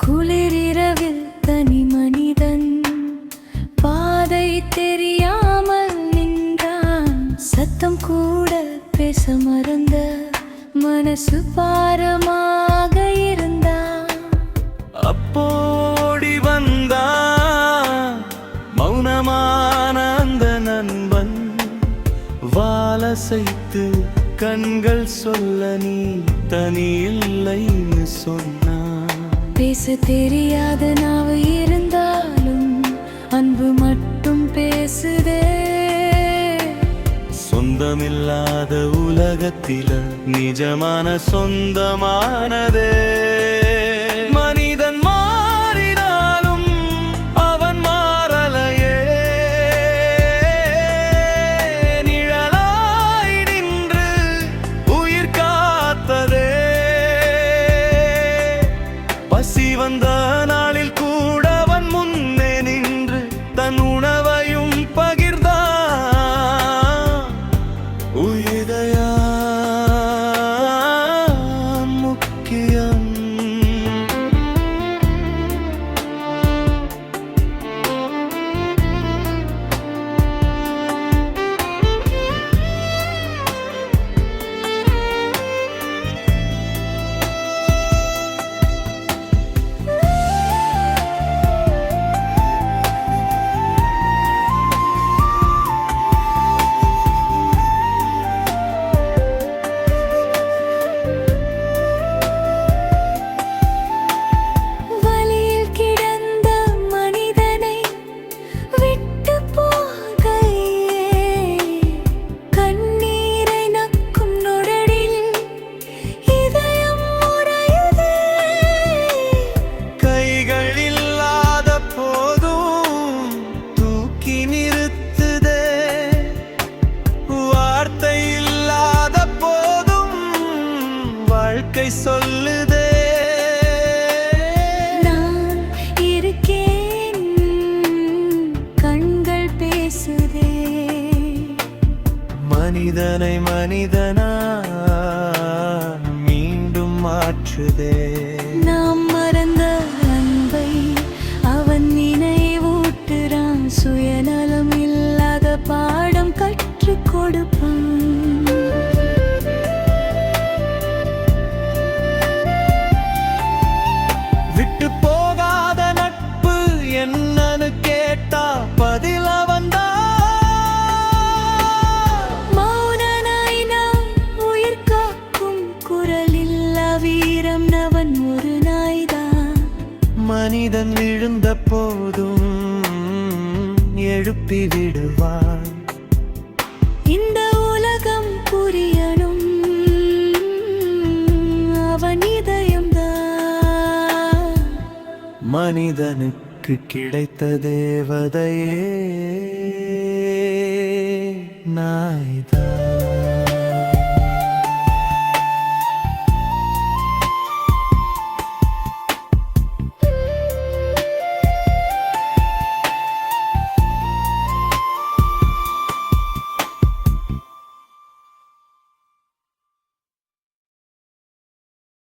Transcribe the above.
குளிரிரவில் தனி மனிதன் பாதை தெரியாமல் நின்றான். சத்தம் கூட பேச மறந்த மனசு பாரமாக இருந்தான். அப்போடி வந்தான் மௌனமான அந்த நண்பன். வாலசைத்து கண்கள் சொல்ல நீ தனி இல்லைன்னு சொன்னான். பேச தெரியாத நாவு இருந்தாலும் அன்பு மட்டும் பேசுதே. சொந்தமில்லாத உலகத்தில நிஜமான சொந்தமானதே. மனிதன் மாறினாலும் அவன் மாறலையே. நிழலாய் நின்று உயிர் காத்ததே. பசி வந்த நாளில் கூட அவன் முன்னே நின்று தன் உணவையும் பகிர்ந்தான். உயிரையான் முக்கியம். சொல்லுதே நான் இருக்கேன். கண்கள் பேசுதே. மனிதனை மனிதனா மீண்டும் மாற்றுதே. நாம் மறந்த அன்பை அவன் நினைவூட்டுறான். சுயநலம் இல்லாத பாடம் கற்றுக் கொடுப்பான். விட்டு போகாத நட்பு என்னன்னு கேட்டா பதில வந்தா. மௌனனாய் நாம் உயிர் காக்கும் குரலில் வீரம் நவன் ஒரு நாய்தான். மனிதன் விழுந்த போதும் எழுப்பி விடுவான். இந்த உலகம் புரியணும் அவன் இதயம்தான். மனிதனுக்கு கிடைத்த தேவதையே நாய்தான்.